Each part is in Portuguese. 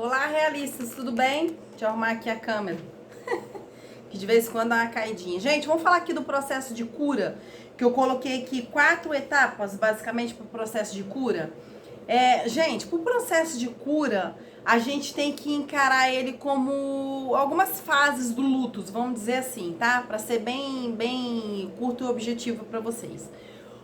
Olá, realistas, tudo bem? Deixa eu arrumar aqui a câmera. Que de vez em quando dá uma caidinha. Gente, vamos falar aqui do processo de cura, que eu coloquei aqui 4 etapas, basicamente, para o processo de cura. Gente, para o processo de cura, a gente tem que encarar ele como algumas fases do luto, vamos dizer assim, tá? Para ser bem curto e objetivo para vocês.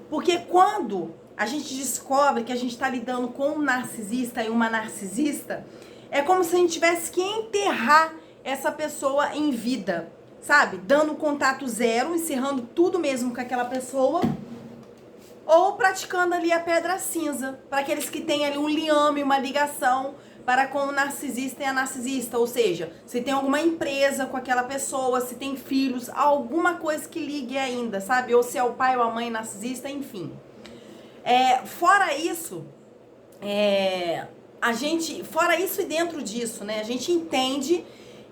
Porque quando a gente descobre que a gente está lidando com um narcisista e uma narcisista, é como se a gente tivesse que enterrar essa pessoa em vida, sabe? Dando contato zero, encerrando tudo mesmo com aquela pessoa, ou praticando ali a pedra cinza, para aqueles que têm ali um liame, uma ligação para com o narcisista e a narcisista, ou seja, se tem alguma empresa com aquela pessoa, se tem filhos, alguma coisa que ligue ainda, sabe? Ou se é o pai ou a mãe narcisista, enfim. Fora isso, fora isso e dentro disso, né, a gente entende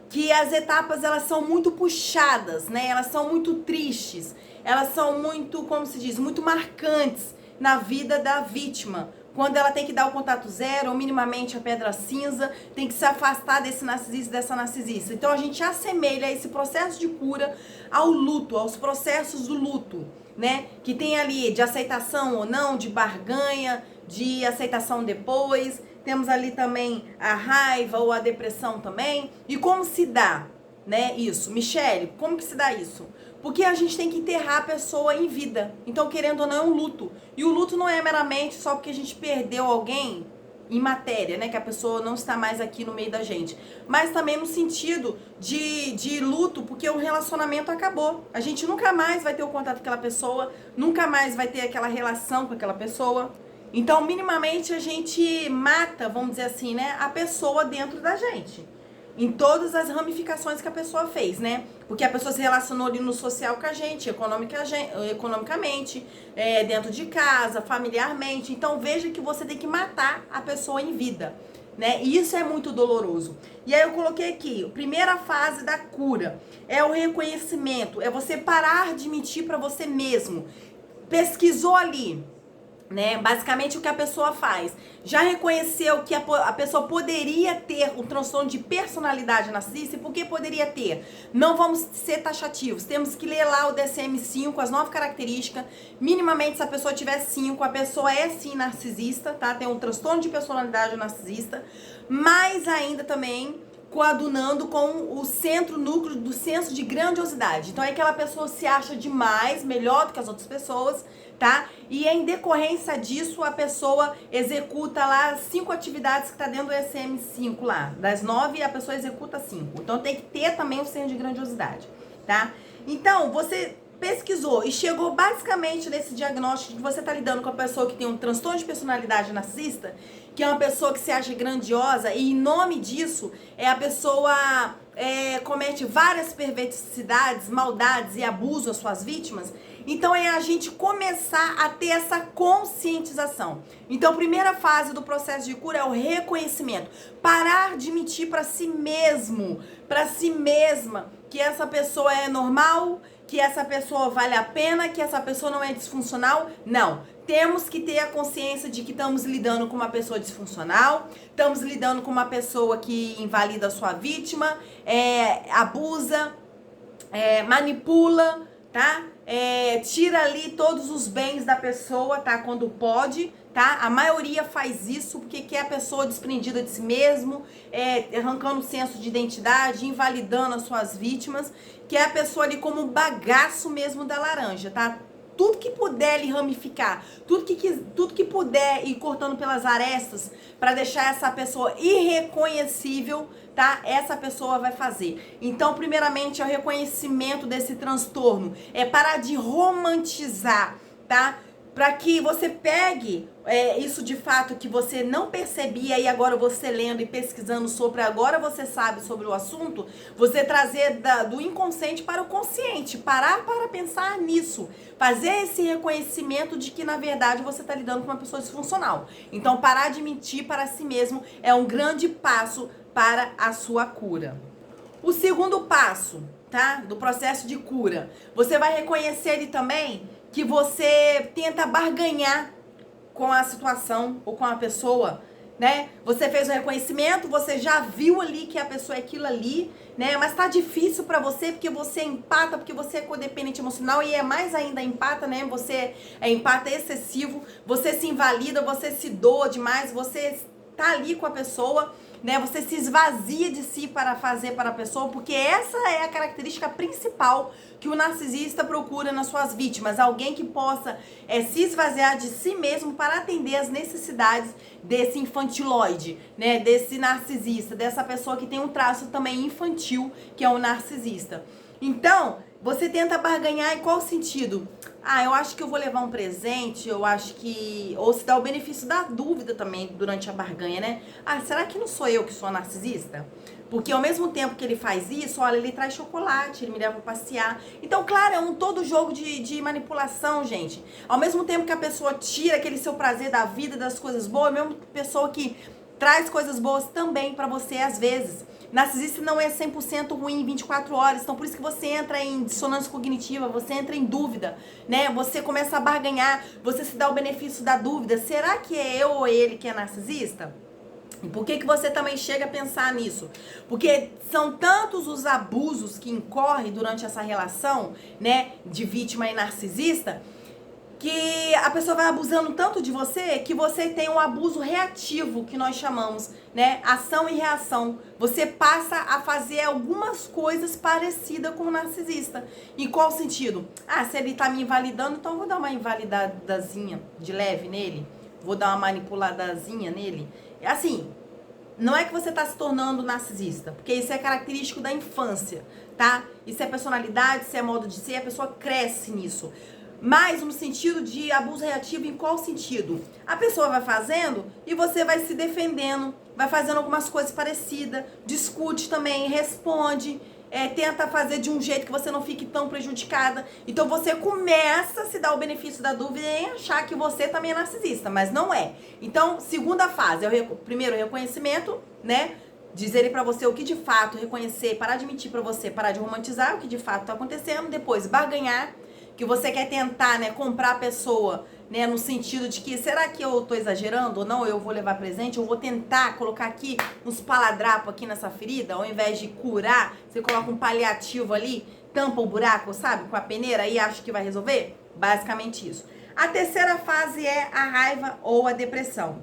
que as etapas, elas são muito puxadas, né, elas são muito tristes, elas são muito, como se diz, muito marcantes na vida da vítima, quando ela tem que dar o contato zero, ou minimamente a pedra cinza, tem que se afastar desse narcisista, dessa narcisista. Então a gente assemelha esse processo de cura ao luto, aos processos do luto, né? Que tem ali de aceitação ou não, de barganha, de aceitação depois. Temos ali também a raiva ou a depressão também. E como se dá, né, isso? Michele, como que se dá isso? Porque a gente tem que enterrar a pessoa em vida. Então, querendo ou não, é um luto. E o luto não é meramente só porque a gente perdeu alguém em matéria, né? Que a pessoa não está mais aqui no meio da gente. Mas também no sentido de luto, porque o relacionamento acabou. A gente nunca mais vai ter o contato com aquela pessoa, nunca mais vai ter aquela relação com aquela pessoa. Então, minimamente, a gente mata, vamos dizer assim, né? A pessoa dentro da gente. Em todas as ramificações que a pessoa fez, né? Porque a pessoa se relacionou ali no social com a gente, economicamente, dentro de casa, familiarmente. Então veja que você tem que matar a pessoa em vida, né? E isso é muito doloroso. E aí eu coloquei aqui, primeira fase da cura é o reconhecimento, é você parar de mentir para você mesmo. Pesquisou ali, né? Basicamente o que a pessoa faz. Já reconheceu que a pessoa poderia ter um transtorno de personalidade narcisista. E por que poderia ter? Não vamos ser taxativos. Temos que ler lá o DSM-5, as 9 características. Minimamente, se a pessoa tiver 5, a pessoa é sim narcisista, tá? Tem um transtorno de personalidade narcisista. Mas ainda também coadunando com o núcleo do senso de grandiosidade. Então é aquela pessoa se acha demais, melhor do que as outras pessoas, tá? E em decorrência disso, a pessoa executa lá 5 atividades que tá dentro do SM5 lá. Das 9, a pessoa executa 5. Então tem que ter também o senso de grandiosidade, tá? Então, você pesquisou e chegou basicamente nesse diagnóstico de que você tá lidando com a pessoa que tem um transtorno de personalidade narcisista, que é uma pessoa que se acha grandiosa, e em nome disso, a pessoa comete várias perversidades, maldades e abuso às suas vítimas. Então é a gente começar a ter essa conscientização. Então a primeira fase do processo de cura é o reconhecimento. Parar de mentir para si mesmo, para si mesma, que essa pessoa é normal, que essa pessoa vale a pena, que essa pessoa não é disfuncional. Não. Temos que ter a consciência de que estamos lidando com uma pessoa disfuncional, estamos lidando com uma pessoa que invalida a sua vítima, abusa, manipula, tá? Tira ali todos os bens da pessoa, tá? Quando pode, tá? A maioria faz isso porque quer a pessoa desprendida de si mesmo, arrancando o senso de identidade, invalidando as suas vítimas, quer a pessoa ali como bagaço mesmo da laranja, tá? Tudo que puder lhe ramificar, tudo que puder ir cortando pelas arestas para deixar essa pessoa irreconhecível, tá? Essa pessoa vai fazer. Então, primeiramente, é o reconhecimento desse transtorno. É parar de romantizar, tá? Para que você pegue isso de fato que você não percebia e agora você lendo e pesquisando sobre, agora você sabe sobre o assunto, você trazer do inconsciente para o consciente, parar para pensar nisso, fazer esse reconhecimento de que na verdade você está lidando com uma pessoa disfuncional. Então parar de mentir para si mesmo é um grande passo para a sua cura. O segundo passo, tá? Do processo de cura, você vai reconhecer ele também que você tenta barganhar com a situação ou com a pessoa, né? Você fez o reconhecimento, você já viu ali que a pessoa é aquilo ali, né? Mas tá difícil pra você porque você empata, porque você é codependente emocional e é mais ainda empata, né? Você é empata excessivo, você se invalida, você se doa demais, você tá ali com a pessoa, né? Você se esvazia de si para fazer para a pessoa, porque essa é a característica principal que o narcisista procura nas suas vítimas. Alguém que possa se esvaziar de si mesmo para atender as necessidades desse infantiloide, né? Desse narcisista, dessa pessoa que tem um traço também infantil, que é o narcisista. Então, você tenta barganhar em qual sentido? Ah, eu acho que eu vou levar um presente, eu acho que... Ou se dá o benefício da dúvida também durante a barganha, né? Ah, será que não sou eu que sou narcisista? Porque ao mesmo tempo que ele faz isso, olha, ele traz chocolate, ele me leva pra passear. Então, claro, é um todo jogo de manipulação, gente. Ao mesmo tempo que a pessoa tira aquele seu prazer da vida, das coisas boas, a mesma pessoa que traz coisas boas também pra você às vezes. Narcisista não é 100% ruim em 24 horas, então por isso que você entra em dissonância cognitiva, você entra em dúvida, né? Você começa a barganhar, você se dá o benefício da dúvida. Será que é eu ou ele que é narcisista? E por que você também chega a pensar nisso? Porque são tantos os abusos que incorrem durante essa relação, né, de vítima e narcisista, que a pessoa vai abusando tanto de você que você tem um abuso reativo, que nós chamamos, né? Ação e reação. Você passa a fazer algumas coisas parecidas com o narcisista. Em qual sentido? Ah, se ele tá me invalidando, então eu vou dar uma invalidadazinha de leve nele. Vou dar uma manipuladazinha nele. Assim, não é que você tá se tornando narcisista, porque isso é característico da infância, tá? Isso é personalidade, isso é modo de ser, a pessoa cresce nisso. Mas no sentido de abuso reativo, em qual sentido? A pessoa vai fazendo e você vai se defendendo, vai fazendo algumas coisas parecidas, discute também, responde, tenta fazer de um jeito que você não fique tão prejudicada. Então você começa a se dar o benefício da dúvida em achar que você também é narcisista, mas não é. Então, segunda fase, primeiro, reconhecimento, né? Dizer pra você o que de fato reconhecer, parar de mentir pra você, parar de romantizar o que de fato tá acontecendo. Depois, barganhar, que você quer tentar, né, comprar a pessoa, né, no sentido de que, será que eu tô exagerando ou não? Eu vou levar presente, eu vou tentar colocar aqui uns paladrapos aqui nessa ferida, ao invés de curar, você coloca um paliativo ali, tampa o buraco, sabe, com a peneira e acha que vai resolver? Basicamente isso. A terceira fase é a raiva ou a depressão.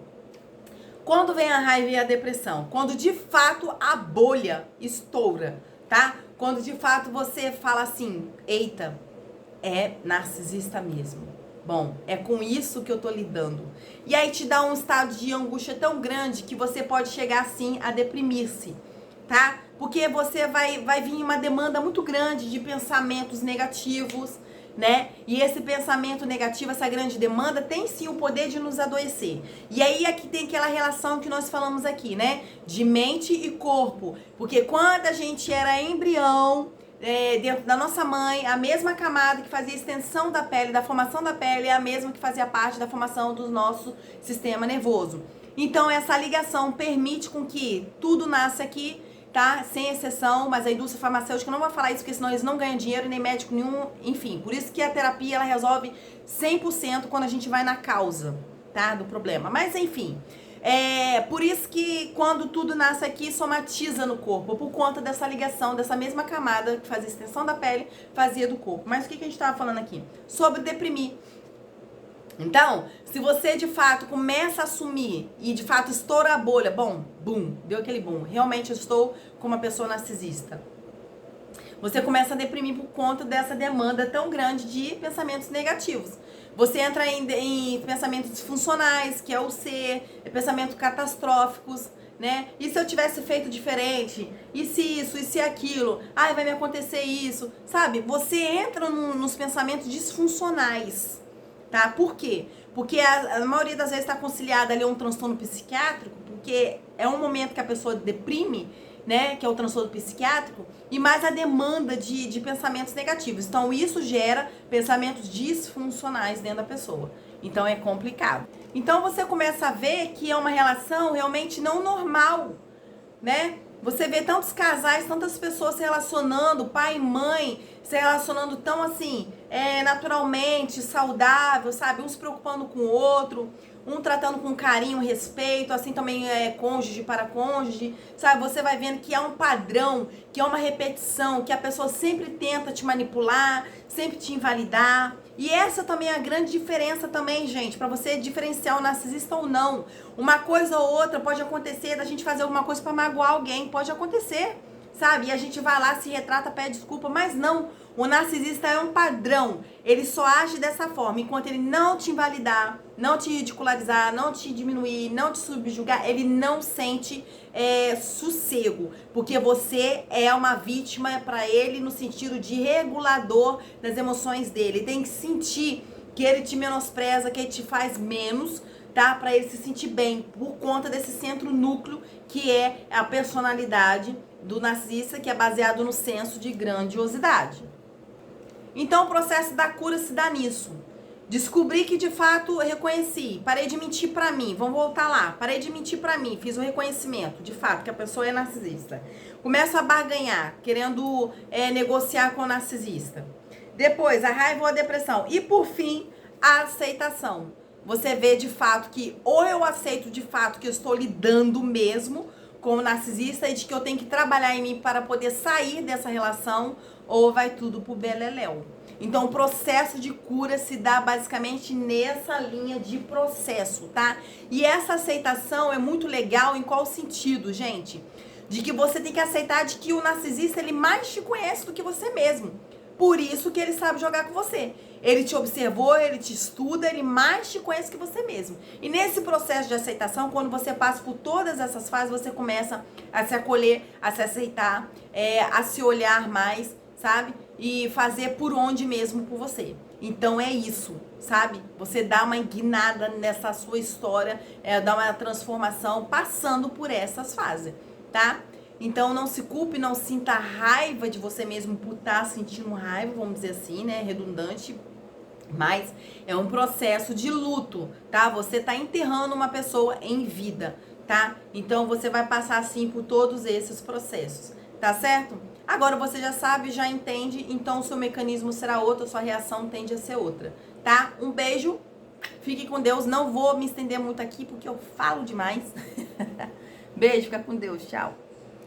Quando vem a raiva e a depressão? Quando de fato a bolha estoura, tá? Quando de fato você fala assim, eita, é narcisista mesmo. Bom, é com isso que eu tô lidando. E aí te dá um estado de angústia tão grande que você pode chegar assim a deprimir-se, tá? Porque você vai vir uma demanda muito grande de pensamentos negativos, né? E esse pensamento negativo, essa grande demanda, tem sim o poder de nos adoecer. E aí aqui tem aquela relação que nós falamos aqui, né? De mente e corpo. Porque quando a gente era embrião, dentro da nossa mãe, a mesma camada que fazia a extensão da pele, da formação da pele, é a mesma que fazia parte da formação do nosso sistema nervoso. Então, essa ligação permite com que tudo nasça aqui, tá? Sem exceção, mas a indústria farmacêutica não vai falar isso, porque senão eles não ganham dinheiro, nem médico nenhum, enfim. Por isso que a terapia, ela resolve 100% quando a gente vai na causa, tá? Do problema. Mas, enfim... por isso que quando tudo nasce aqui, somatiza no corpo, por conta dessa ligação, dessa mesma camada que fazia extensão da pele, fazia do corpo. Mas o que a gente estava falando aqui? Sobre deprimir. Então, se você de fato começa a assumir e de fato estoura a bolha, bom, boom, deu aquele boom, realmente eu estou com uma pessoa narcisista. Você começa a deprimir por conta dessa demanda tão grande de pensamentos negativos. Você entra em pensamentos disfuncionais, que é o ser, pensamentos catastróficos, né? E se eu tivesse feito diferente? E se isso? E se aquilo? Ai, vai me acontecer isso? Sabe? Você entra nos pensamentos disfuncionais, tá? Por quê? Porque a maioria das vezes está conciliada ali a um transtorno psiquiátrico, porque é um momento que a pessoa deprime, né, que é o transtorno psiquiátrico, e mais a demanda de pensamentos negativos. Então, isso gera pensamentos disfuncionais dentro da pessoa. Então, é complicado. Então, você começa a ver que é uma relação realmente não normal, né? Você vê tantos casais, tantas pessoas se relacionando, pai e mãe, se relacionando tão assim, naturalmente, saudável, sabe? Um se preocupando com o outro, um tratando com carinho, respeito, assim também é cônjuge para cônjuge, sabe? Você vai vendo que é um padrão, que é uma repetição, que a pessoa sempre tenta te manipular, sempre te invalidar. E essa também é a grande diferença também, gente, para você diferenciar o narcisista ou não. Uma coisa ou outra pode acontecer da gente fazer alguma coisa para magoar alguém, pode acontecer, sabe? E a gente vai lá, se retrata, pede desculpa, mas não. O narcisista é um padrão, ele só age dessa forma. Enquanto ele não te invalidar, não te ridicularizar, não te diminuir, não te subjugar, ele não sente sossego, porque você é uma vítima para ele no sentido de regulador das emoções dele. Ele tem que sentir que ele te menospreza, que ele te faz menos, tá? Para ele se sentir bem, por conta desse centro núcleo que é a personalidade do narcisista, que é baseado no senso de grandiosidade. Então o processo da cura se dá nisso. Descobri que de fato reconheci, parei de mentir pra mim, vamos voltar lá, parei de mentir pra mim, fiz o reconhecimento, de fato, que a pessoa é narcisista. Começo a barganhar, querendo negociar com o narcisista. Depois, a raiva ou a depressão. E por fim, a aceitação. Você vê de fato que ou eu aceito de fato que eu estou lidando mesmo com o narcisista e de que eu tenho que trabalhar em mim para poder sair dessa relação, ou vai tudo pro beleléu. Então, o processo de cura se dá basicamente nessa linha de processo, tá? E essa aceitação é muito legal em qual sentido, gente? De que você tem que aceitar de que o narcisista, ele mais te conhece do que você mesmo. Por isso que ele sabe jogar com você. Ele te observou, ele te estuda, ele mais te conhece que você mesmo. E nesse processo de aceitação, quando você passa por todas essas fases, você começa a se acolher, a se aceitar, a se olhar mais, sabe? E fazer por onde mesmo por você. Então é isso, sabe? Você dá uma guinada nessa sua história, dá uma transformação passando por essas fases, tá? Então não se culpe, não sinta raiva de você mesmo por estar sentindo raiva, vamos dizer assim, né? Redundante. Mas é um processo de luto, tá? Você tá enterrando uma pessoa em vida, tá? Então você vai passar assim por todos esses processos, tá certo? Agora você já sabe, já entende, então o seu mecanismo será outro, a sua reação tende a ser outra, tá? Um beijo, fique com Deus, não vou me estender muito aqui porque eu falo demais. Beijo, fica com Deus, tchau.